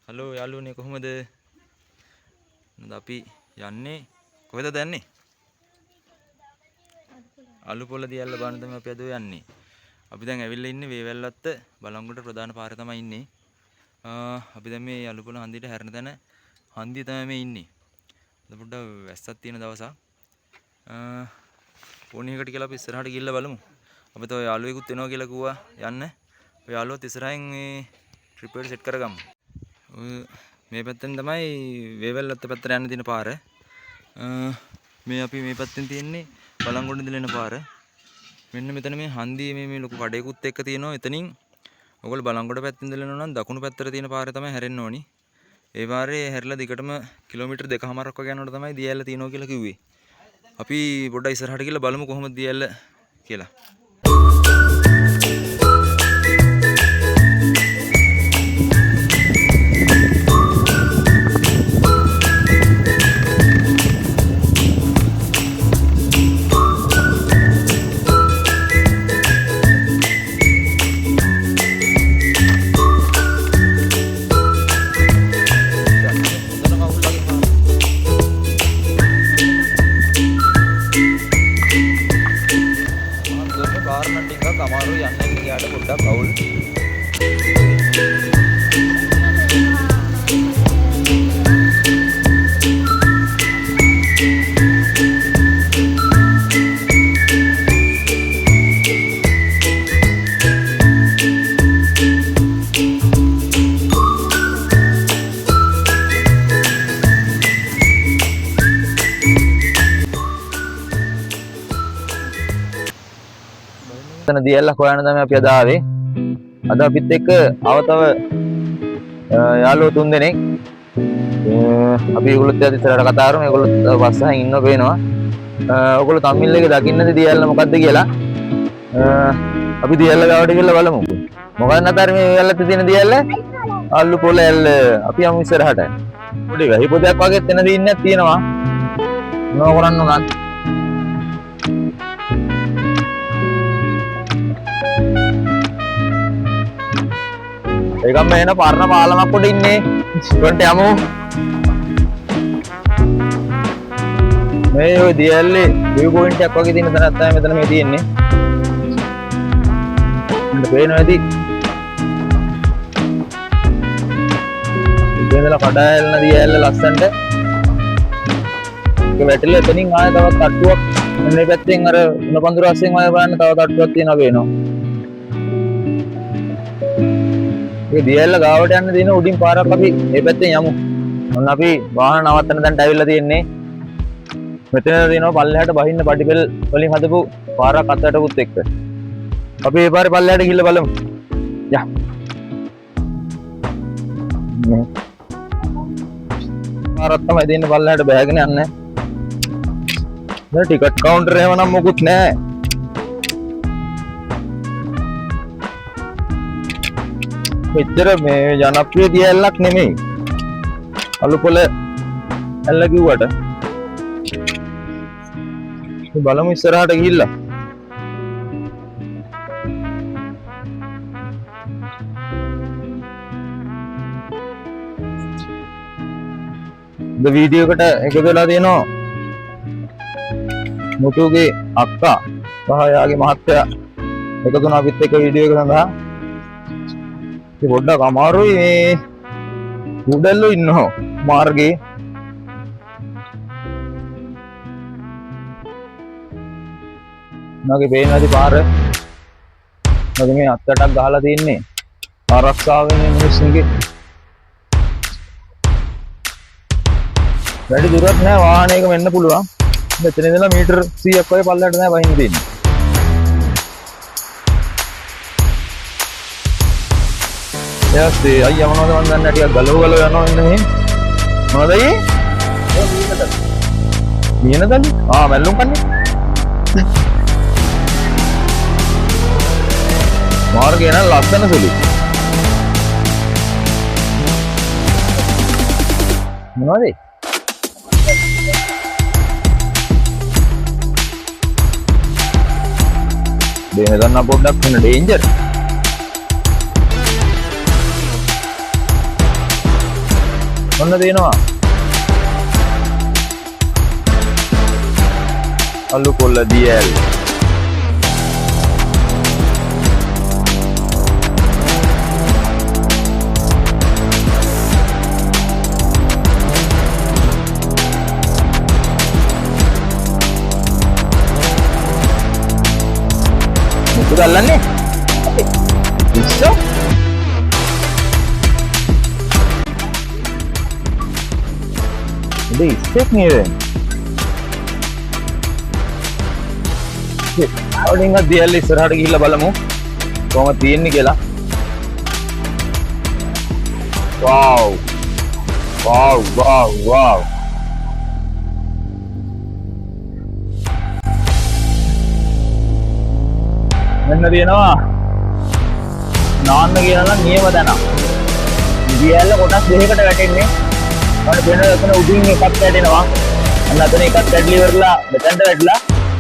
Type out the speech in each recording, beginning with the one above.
Hello යාළුවනේ කොහොමද? අපි යන්නේ කොහෙද යන්නේ? අලුපොළ දියල්ල බාන තමයි අපි අද යන්නේ. අපි දැන් ඇවිල්ලා ඉන්නේ වේවැල්ලත්ත බලංගොඩ ප්‍රධාන පාරේ තමයි ඉන්නේ. අපි දැන් මේ අලුපොළ හන්දියට හැරෙන තැන හන්දිය තමයි මේ ඉන්නේ. අද පොඩ්ඩක් වැස්සක් තියෙන දවසක්. පොණියකට කියලා අපි ඉස්සරහට ගිහිල්ලා බලමු. අපි තව යාළුවෙකුත් එනවා කියලා කිව්වා යන්න. ඔය යාළුවත් ඉස්සරහින් මේ ට්‍රිප් එක සෙට් කරගමු. මේ පැත්තෙන් තමයි වේවැල්ලත්ත පැත්තට යන්න තියෙන පාර. මේ අපි මේ පැත්තෙන් තියෙන්නේ බලංගොඩ ඉඳලා එන පාර. මෙන්න මෙතන මේ හන්දියේ මේ ලොකු කඩේකුත් එක්ක තියෙනවා. එතනින් ඔයගොල්ලෝ බලංගොඩ පැත්තෙන් ඉඳලා එනවා නම් දකුණු පැත්තට තියෙන පාරේ තමයි හැරෙන්න ඕනි. ඒ පාරේ හැරිලා දිගටම කිලෝමීටර් 2කමාරක් වගේ යනකොට තමයි දියැල්ල තියෙනවා කියලා කිව්වේ. අපි පොඩ්ඩක් ඉස්සරහට ගිහලා බලමු කොහොමද දියැල්ල කියලා. අමාරු යන්න ගියාට පොඩ්ඩක් අවුල්. තන දියල්ලක් හොයන්න තමයි අපි අද ආවේ. අද අපිත් එක්ක අවතව යාළුවෝ 3 දෙනෙක්. අපි ඒගොල්ලොත් ඇවිත් ඉස්සරහට කතා කරමු. ඒගොල්ලෝ පස්සෙන් ඉන්නව පේනවා. ඔයගොල්ලෝ තම්මිල් එකේ දකින්නද දියල්ල මොකද්ද කියලා. අපි දියල්ල ගාවට ගිහලා බලමු. මොකක්ද නැතර මේ වෙල්ලත් තියෙන දියල්ල? අල්ලු පොළ ඇල්ල. අපි යමු ඉස්සරහට. පොඩි වැහි පොදයක් වගේ තැන දින්නක් තියෙනවා. මොනව කරන්න උනත් ඒකම එන පරණ පාලමක් උඩ ඉන්නේ. ඉස්සරහට යමු. මේ ඔය දියැල්ලේ view point එකක් වගේ තියෙන තැනක් තමයි මෙතන මේ තියෙන්නේ. මට පේනවා ඇති. ඉතින්දලා කඩායල්න දියැල්ල ලස්සනට. ඒක වැටිලා එතනින් ආයෙ තවත් තට්ටුවක් මේ පැත්තෙන් අර උණපඳුර අස්සෙන් ආයෙ බලන්න තව තට්ටුවක් තියෙනවා පේනවා. මේ දියැල්ල ගාවට යන්න දින උඩින් පාරක් අපි මේ පැත්තෙන් යමු. මොන අපි වාහන නවත්තන තැනට ඇවිල්ලා තියෙන්නේ. මෙතන තියෙනවා පල්ලෙහාට බහින්න පඩිපෙල් වලින් හදපු පාරක් අතටකුත් එක්ක. අපි මේ පාරේ පල්ලෙහාට ගිහිල්ලා බලමු. යා. පාරක් තමයි දෙන්නේ පල්ලෙහාට බෑගෙන යන්නේ. දැන් ටිකට් කවුන්ටර් එහෙම නම් මොකුත් නැහැ. මෙච්චර මේ ජනප්‍රිය දියැලක් නෙමෙයි. අලුපොළ ඇල්ල කිව්වට. බලමු ඉස්සරහට ගිහිල්ලා. වීඩියෝ එකට එකතු වෙලා තියෙනවා මුතුගේ අක්කා සහ යාගේ මහත්තයා එකතු වුණා අපිත් එක්ක වීඩියෝ එක සඳහා. පොඩ්ඩක් අමාරුයි මේ උඩල්ලෝ ඉන්නවා මාර්ගේ. මගේ පේන ඇති පාර. මගේ මේ අත්තටක් ගහලා තින්නේ ආරක්ෂාවෙන් මිනිස්සුන්ගේ. වැඩි දුරක් නෑ වාහනයක වෙන්න පුළුවන්. මෙතන ඉඳලා මීටර් 100ක් වගේ පල්ලයට නෑ වහින්න දෙන්නේ. යස්සේ අයියා මොනවද මන් දන්නේ ටිකක් ගලව යනවා ඉන්න මෙහෙන්. මොනවද අයියේ? මීනදලි. මැල්ලුම් කන්නේ. මාර්ගය නම් ලස්සන සුළු. මොනවද? දෙන්න ගන්න පොඩ්ඩක් වෙන ඩේන්ජර්. ඔන්න තියෙනවා. අලු කොල්ල දියල්. මොකද අල්ලන්නේ? ඉස්සෝ ඉතින් ඉස්සෙක් නේද? අවුලින්ග දියල් ඉස්සරහට ගිහිල්ලා බලමු කොහොමද තියෙන්නේ කියලා. වව් වව් වව් වව් මෙන්න තියෙනවා නාන්න කියලා නම් නියම දැනක්. දියල්ල කොටස් දෙකකට වැටෙන්නේ. මට වෙන එතන උඩින් එකක් වැටෙනවා. අන්න අතන එකක් වැටලි ඉවරලා මෙතනට වැටලා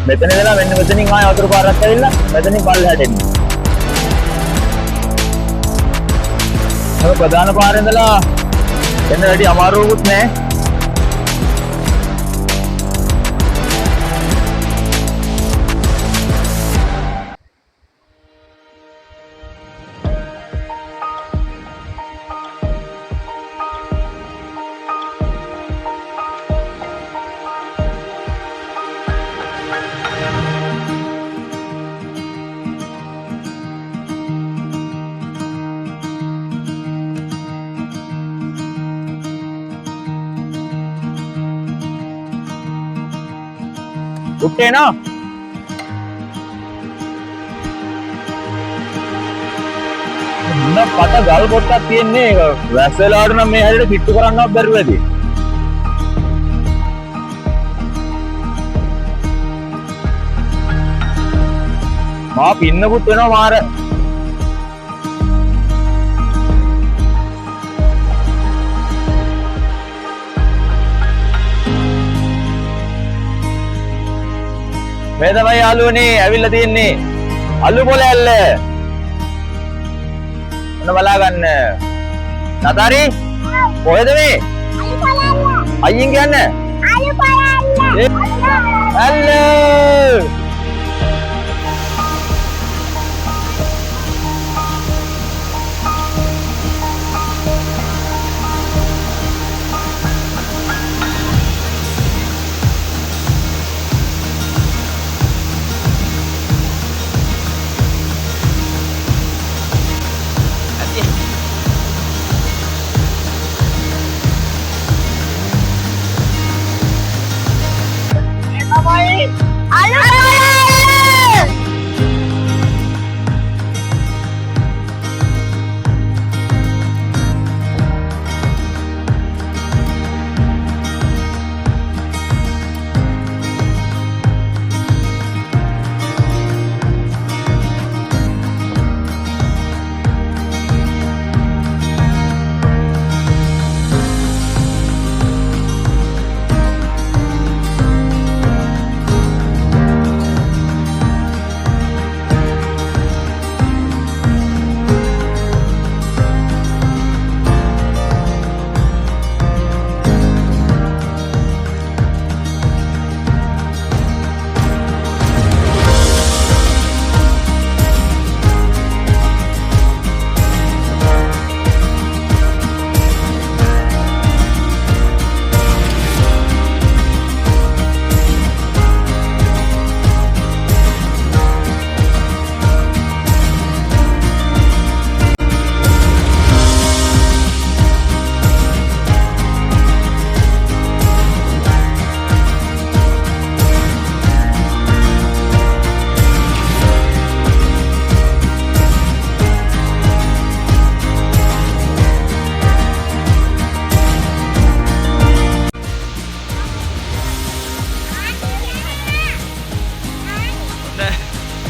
මෙතන ඉඳලා මෙන්න මෙතනින් ආය වතුර පාරක් ඇවිල්ලා මෙතනින් පල්ලෙහාට එන්නේ. ඔය ප්‍රධාන පාරේ ඉඳලා එන්න වැඩි අමාරුවකුත් නැහැ. උත්තේ නෝ මොන පට ගල් පොට්ටක් තියෙන්නේ. වැස් වෙලාවට නම් මේ හැරියට කිට්ටු කරන්නවත් බැරුව ඇති. මා පින්නකුත් වෙනවා මාර. මේ තමයි යාළුවනේ ඇවිල්ලා තියෙන්නේ අලු පොළ ඇල්ල. ඔන්න බලා ගන්න. නතරි කොහෙද මේ? අලු පොළ ඇල්ල. අයියෙන් කියන්නේ? අලු පොළ ඇල්ල. ඇල්ල.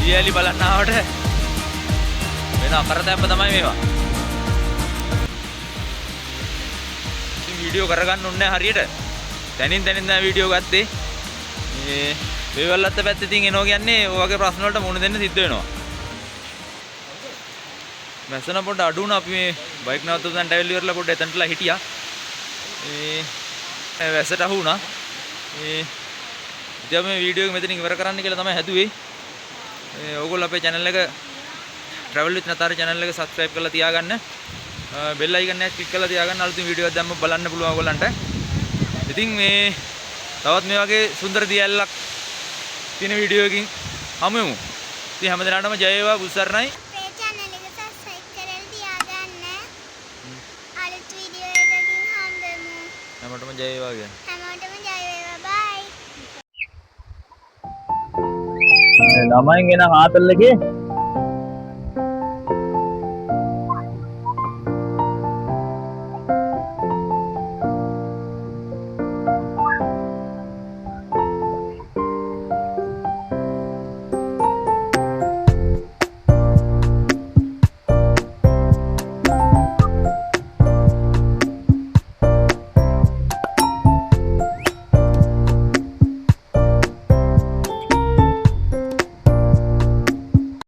දියැලි බලන්න ආවට වෙන අකරතැබ්බ තමයි මේවා. ඉතින් වීඩියෝ කරගන්න ඕනේ හරියට. තනින් තනින් තමයි වීඩියෝ ගත්තේ. මේ වේවල්ලත්ත පැත්තේ තින් එනවා කියන්නේ ඔය වගේ ප්‍රශ්න වලට මුහුණ දෙන්න සිද්ධ වෙනවා. මැස්සන පොඩ්ඩ අඩු වුණා අපි මේ බයික් නවත්තපු තැනට ඇවිල්ලා ඉවරලා පොඩ්ඩ එතනටලා හිටියා. වැස්සට අහු වුණා. ඉතින් මේ වීඩියෝ එක මෙතනින් ඉවර කරන්න කියලා තමයි හැදුවේ. ඕගොල්ලෝ අපේ channel එක travel with Nathari channel එක subscribe කරලා තියාගන්න. bell icon එක click කරලා තියාගන්න අලුතින් වීඩියෝ එකක් දැම්ම බලන්න පුළුවන් ඕගොල්ලන්ට. ඉතින් මේ තවත් මේ වගේ සුන්දර දියැලක් තියෙන වීඩියෝ එකකින් හමු වෙමු. ඉතින් හැමදෙනාටම ජය වේවා බුස්සරණයි. අපේ channel එක subscribe කරලා තියාගන්න. අලුත් වීඩියෝ එකකින් හම්බෙමු. හැමෝටම ජය වේවා කියන්නේ. හැමෝටම ජය වේවා. bye. ළමයින් එන හාතල් එකේ